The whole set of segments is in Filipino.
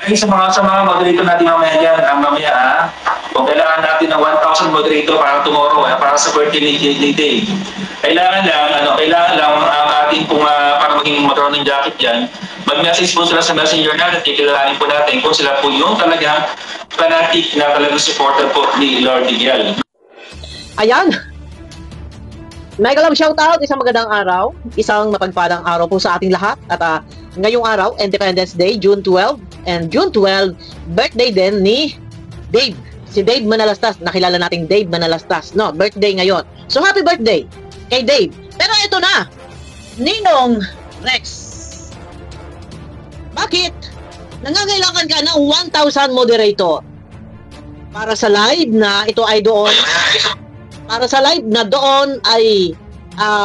Ay, sa mga moderator natin mamaya dyan, mamaya kung kailangan natin ng 1,000 moderator para tomorrow, para sa birthday ni Day. Kailangan lang ang ating para maging motor ng jacket dyan, mag-message po sila sa messenger natin, kikilalanin po natin kung sila po yung talagang fanatic na talagang supporter po ni Lord Miguel. Ayan! Mega love shoutout, isang magandang araw, isang mapagpalang araw po sa ating lahat. At ngayong araw, Independence Day, June 12, and June 12, birthday din ni Dave. Si Dave Manalastas, nakilala nating Dave Manalastas, no? Birthday ngayon. So happy birthday kay Dave. Pero ito na, Ninong Rex. Bakit? Nangangailangan ka ng 1,000 moderator para sa live na ito ay doon. Para sa live na doon ay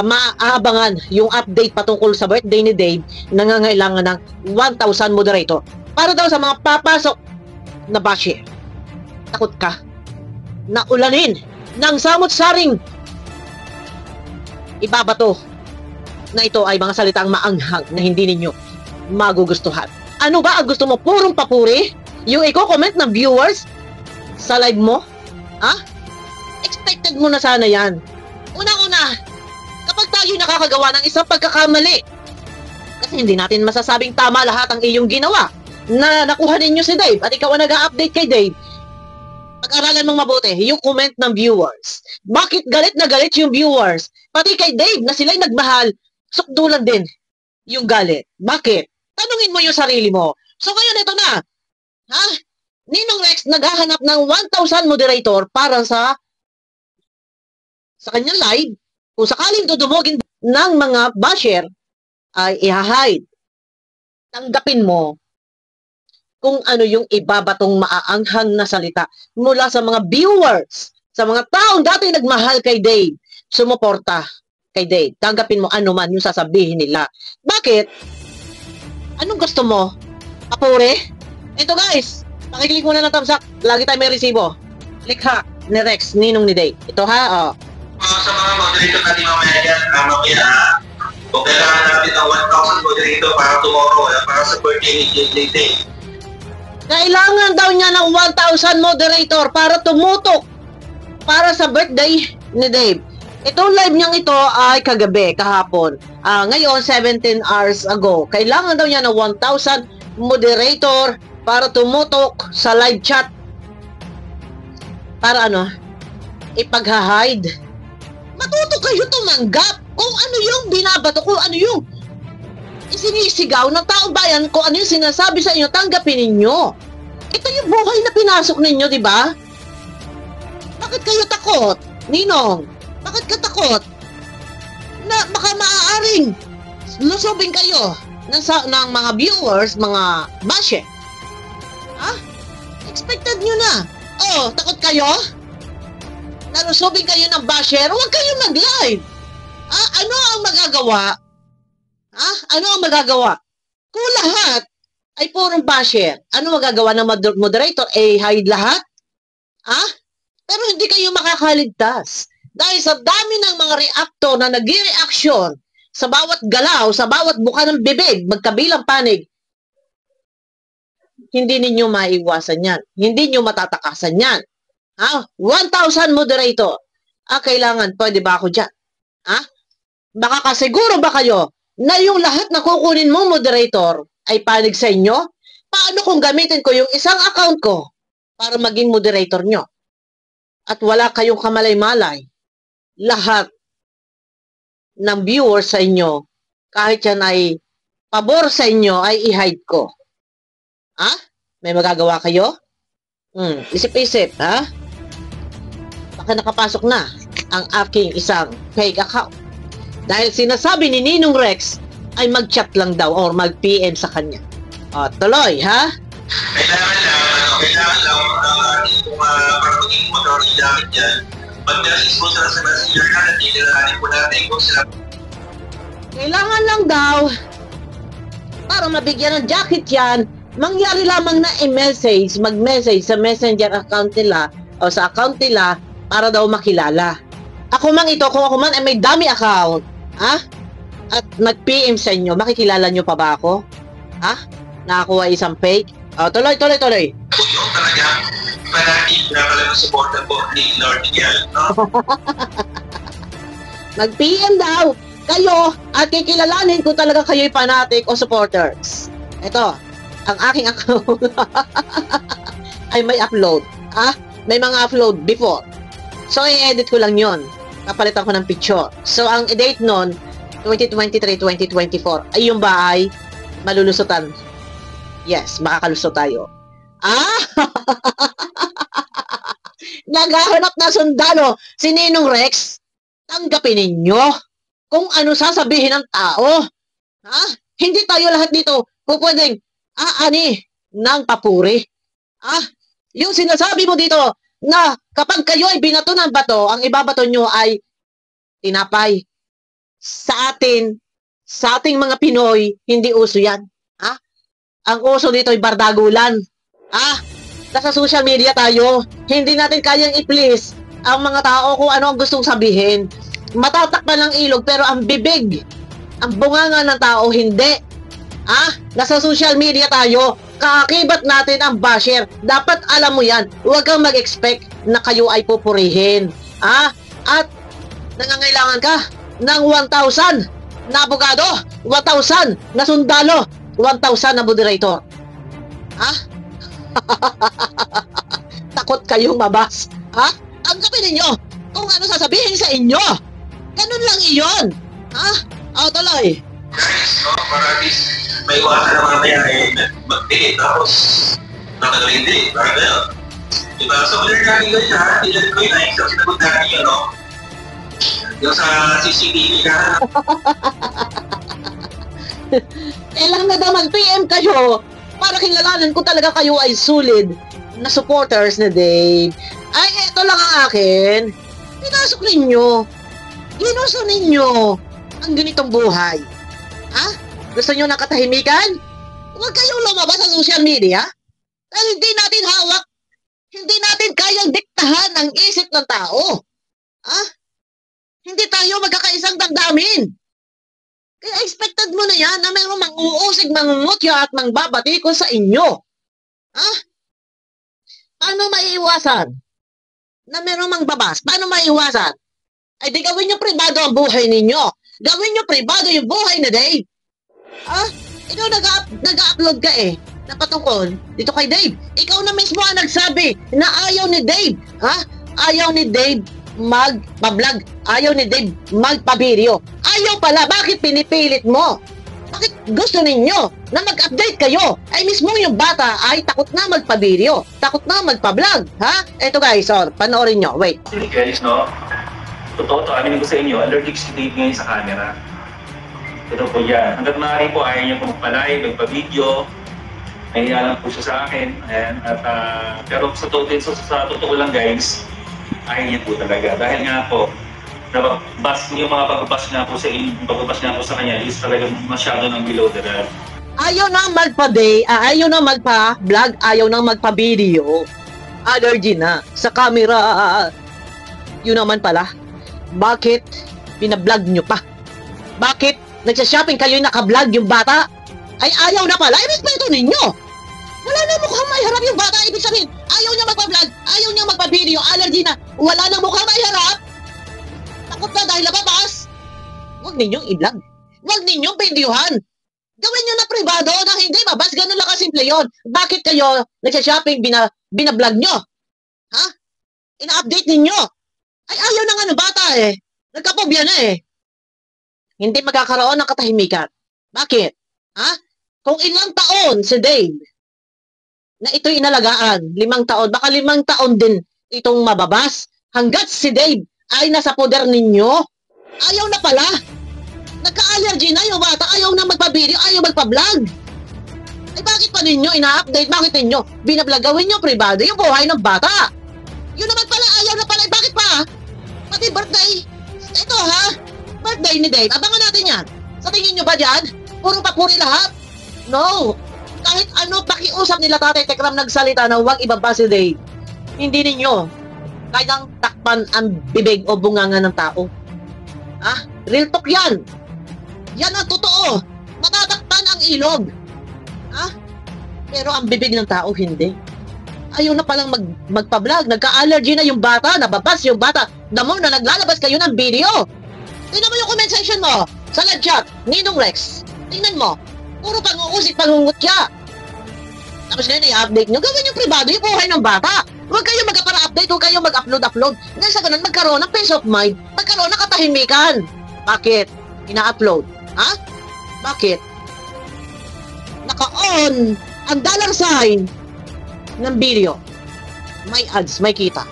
maaabangan yung update patungkol sa birthday ni Dave, nangangailangan ng 1,000 moderator. Para daw sa mga papasok na basher. Takot ka na ulanin ng samot-saring ibabato na ito ay mga salitang maanghang na hindi ninyo magugustuhan. Ano ba ang gusto mo? Purong papuri? Yung i-comment ng viewers sa live mo? Expected mo na sana yan. Unang-una, kapag tayo nakakagawa ng isang pagkakamali, kasi hindi natin masasabing tama lahat ang iyong ginawa, na nakuha ninyo si Dave at ikaw ang nag-update kay Dave, pag-aralan mong mabuti yung comment ng viewers. Bakit galit na galit yung viewers? Pati kay Dave na sila'y nagmahal, sukdulan din yung galit. Bakit? Tanungin mo yung sarili mo. So ngayon ito na. Ninong Rex naghahanap ng 1,000 moderator para sa kanyang live. Kung sakaling dudumugin ng mga basher, ay i-hide. Tanggapin mo kung ano yung ibabatong maaanghang na salita mula sa mga viewers, sa mga taong dati nagmahal kay Dave, sumuporta kay Dave. Tanggapin mo ano man yung sasabihin nila. Bakit? Anong gusto mo? Papuri? Ito guys, pakiclick muna ng thumbs up. Lagi tayo may resibo. Likha ni Rex, Ninong ni Dave. Ito sa mga moderator natin mamaya dyan, kung kailangan natin ng 1,000 moderator para tomorrow, para sa birthday ni Day. Kailangan daw niya ng 1,000 moderator para tumutok para sa birthday ni Dave. Itong live niyang ito ay kagabi, kahapon. Ngayon, 17 hours ago. Kailangan daw niya ng 1,000 moderator para tumutok sa live chat. Para ipag-hide. Matuto kayo tumanggap kung ano yung binabato, kung ano yung isinisigaw ng taong bayan, kung ano yung sinasabi sa inyo, tanggapin ninyo. Ito yung buhay na pinasok ninyo, di ba? Bakit kayo takot, Ninong? Bakit ka takot? Na baka maaaring lusubin kayo ng mga viewers, mga basher. Expected nyo na. Takot kayo? Nalusubin kayo ng basher? Huwag kayong mag-live. Ano ang magagawa? Ano ang magagawa? Kung lahat ay purong basher, ano magagawa ng moderator? Hide lahat? Pero hindi kayo makakaligtas. Dahil sa dami ng mga reactor na nag-reaction sa bawat galaw, sa bawat buka ng bibig, magkabilang panig, hindi ninyo maiwasan yan. Hindi nyo matatakasan yan. 1,000 moderator. Kailangan, pwede ba ako dyan? Baka kasiguro ba kayo na yung lahat na kukunin mong moderator ay panig sa inyo? Paano kung gamitin ko yung isang account ko para maging moderator nyo? At wala kayong kamalay-malay. Lahat ng viewers sa inyo, kahit yan ay pabor sa inyo, ay i-hide ko. May magagawa kayo? Isip-isip, Baka nakapasok na ang aking isang fake account. Dahil sinasabi ni Ninong Rex ay mag-chat lang daw or mag-PM sa kanya. Tuloy, Kailangan lang kung para maging motor ng jacket dyan, mag-message po sila sa messenger natin, kikilalanin po natin kung sila. Kailangan lang daw para mabigyan ng jacket yan, mangyari lamang na i-message, mag-message sa messenger account nila o sa account nila para daw makilala. Ako man ito, kung ako man ay may dummy account, at nag-PM sa inyo, makikilala nyo pa ba ako? Nakakuha isang fake? Tuloy. po yung talagang fanatic na talagang supporter po ni Lord Miguel, no? Mag-PM daw kayo at kikilalanin kung talaga kayo'y fanatic o supporters. Ito, ang aking account ay may upload. May mga upload before. So, i-edit ko lang yon. Papalitan ko ng picture. So, ang date nun, 2023-2024, ay yung ba ay malulusutan? Yes, makakalusot tayo. Naghahanap na sundalo si Ninong Rex. Tanggapin ninyo kung ano sasabihin ng tao. Hindi tayo lahat dito pwedeng aani ng papuri. Yung sinasabi mo dito na kapag kayo ay binato ng bato, ang ibabato nyo ay tinapay. Sa ating mga Pinoy, hindi uso yan. Ang uso dito ay bardagulan. Nasa social media tayo, hindi natin kayang i-please ang mga tao kung ano ang gustong sabihin. Matatakpan ng ilog pero ang bibig, ang bunganga ng tao, hindi. Nasa social media tayo, kaakibat natin ang basher. Dapat alam mo yan, huwag kang mag-expect na kayo ay pupurihin. At nangangailangan ka ng 1,000 na abogado, 1,000 na sundalo, 1,000 na moderator. Takot kayong mabas. Tanggapin ninyo kung ano sasabihin sa inyo. Ganun lang iyon. Tuloy. Guys, no? Para at least may iwasan na mamaya mag-date tapos nakagawin parang gano'n. Diba? So, ulit namin yun ha. Ilan ko yun ay isang sinagot namin yun, no? Yung sa CCTV ka. Kailangan na daw mag-PM kayo para kilalanin kung talaga kayo ay solid na supporters ni Dave. Ay, ito lang ang akin. Pinasok ninyo. Ginusto ninyo ang ganitong buhay. Gusto nyo ng katahimikan? Huwag kayong lumabas sa social media. Dahil hindi natin hawak. Hindi natin kayang diktahan ang isip ng tao. Hindi tayo magkakaisang damdamin. Kaya expected mo na yan na mayroong mang-uusig, mangungutya at mangbabatikos sa inyo. Paano maiiwasan na mayroong mangbabas? Paano maiiwasan? Ay di gawin nyo privado ang buhay ninyo. Gawin nyo privado yung buhay na Dave. Ikaw nag-upload ka na patungkol dito kay Dave. Ikaw na mismo ang nagsabi na ayaw ni Dave. Ayaw ni Dave magpa-vlog. Ayaw ni Dave magpa-video. Ayaw pala. Bakit pinipilit mo? Bakit gusto ninyo na mag-update kayo? Ay mismo yung bata ay takot na magpa-video. Takot na magpa-vlog. Eto guys, panoorin nyo. Wait. Guys, no? Totoo to, aminin ko sa inyo, allergic si Dave ngayon sa camera. Ito po yan. Hanggat maaari po, ayaw niya po magpa-live, magpa-video. Nahiya lang po siya sa akin. Ayan. At, pero sa totoo lang guys, ayaw niya po talaga. Dahil nga po, yung mga pagbabas nga po sa inyo, pagbabas nga po sa kanya is talagang masyado ng below the belt. Ayaw na magpa-day, ayaw na magpa-vlog, ayaw na magpa-video. Allergy na sa camera. Yun naman pala. Bakit pina-vlog nyo pa? Bakit nagsha-shopping kayo naka-vlog yung bata? Ay ayaw na pala. I-respeto ninyo. Wala na mukhang may harap yung bata. Ibig sabihin, ayaw niya magpa-vlog, ayaw niya magpa-video, allergy na. Wala na mukhang may harap. Takot na dahil nababas. Huwag ninyong i-vlog. Huwag ninyong videohan. Gawin nyo na privado na hindi mabas. Ganun lang kasimple yun. Bakit kayo nagsha-shopping, bina-vlog nyo? Ina-update ninyo. Ay ayaw na nga ng bata Nagkapobya na Hindi magkakaroon ng katahimikan. Bakit? Kung ilang taon si Dave na ito'y inalagaan, 5 taon, baka 5 taon din itong mababas hanggat si Dave ay nasa poder ninyo, ayaw na pala. Nagka-allergy na yung bata, ayaw na magpa-video, ayaw magpa-vlog. Ay bakit pa ninyo ina-update? Bakit ninyo binablog? Gawin nyo privado yung buhay ng bata. Yun naman pala, ayaw na pala. Bakit pa? Pati birthday. Ito birthday ni Dave. Abangan natin yan. Sa tingin nyo ba dyan? Puro papuri lahat? No. Kahit ano pakiusap nila Tatay Tekram nagsalita na huwag ibaba si Dave. Hindi ninyo kayang takpan ang bibig o bunganga ng tao. Real talk yan. Yan ang totoo. Matatakpan ang ilog. Pero ang bibig ng tao, hindi. Ayaw na palang magpa-vlog. Nagka-allergy na yung bata. Nababas yung bata. The more na naglalabas kayo ng video. Tingnan mo yung comment section mo. Sa live chat. Ninong Rex. Tingnan mo. Puro pang-uusik, pangungutya. Tapos ngayon i-update nyo. Gawin yung privado yung buhay ng bata. Huwag kayo magka-para-update. Huwag kayo mag-upload. Dahil sa ganun, magkaroon ng peace of mind. Magkaroon ng katahimikan. Bakit? Ina-upload. Ha? Bakit? Naka-on ang dollar sign ng video. May ads, may kita.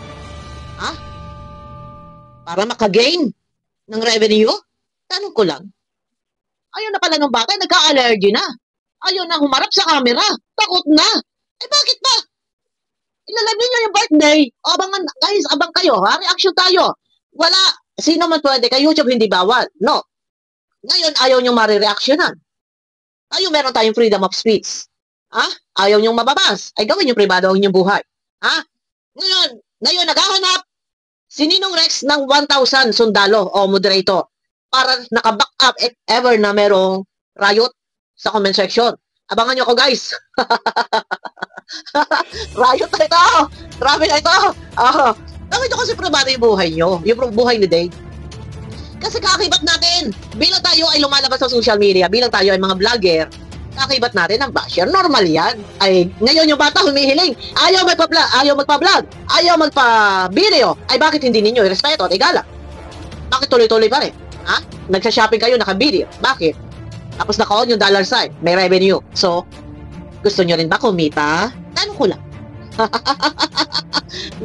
Ha? Para makagain ng revenue? Tanong ko lang. Ayaw na pala ng bata, nagka-allergy na. Ayaw na humarap sa camera. Takot na. Eh bakit ba? Ilalagay niyo yung birthday. Abangan, guys, abang kayo, ha? Reaction tayo. Wala. Sino man pwede. Kay YouTube hindi bawal. No. Ngayon, ayaw niyong marireactionan. Ayaw meron tayong freedom of speech. Ha? Ayaw niyong mababas. Ay gawin yung privado ang inyong buhay. Ha? Ngayon, naghahanap si Ninong Rex ng 1,000 sundalo o moderator para naka-back up if ever na merong riot sa comment section. Abangan nyo ako, guys. Riot na ito. Grabe na ito. Gawin nyo kasi privado yung buhay nyo. Yung buhay ni Dave. Kasi kakibat natin. Bilang tayo ay lumalabas sa social media, bilang tayo ay mga vlogger, kakibat natin ang basher. Normal yan. Ay, ngayon yung bata humihiling. Ayaw magpa-vlog. Ayaw magpa-video. Ay, bakit hindi ninyo i-respeto at igala? Bakit tuloy-tuloy pa rin? Ha? Nagsha-shopping kayo, naka-video. Bakit? Tapos naka-on yung dollar sign. May revenue. So, gusto nyo rin ba kumita? Tanong ko lang.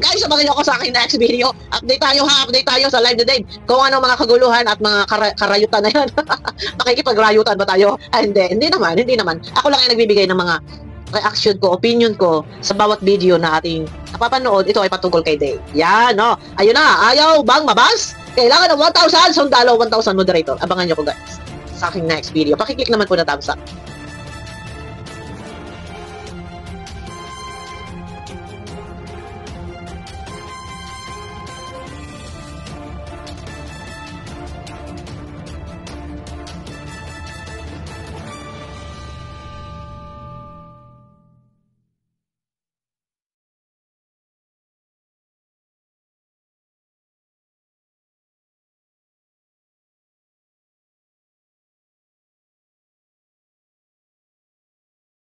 Guys, abangan nyo ako sa aking next video. Update tayo ha, update tayo sa live today. Kung ano mga kaguluhan at mga karayutan na yan. Makikipagrayutan ba tayo? Hindi naman. Ako lang ay nagbibigay ng mga reaction ko, opinion ko sa bawat video na ating napapanood. Ito ay patungkol kay Dave. Yan, no? Ayun na, ayaw bang mabas? Kailangan ng 1,000 sundalo, 1,000 moderator. Abangan nyo ko guys sa aking next video. Pakiclick naman po na thumbs up.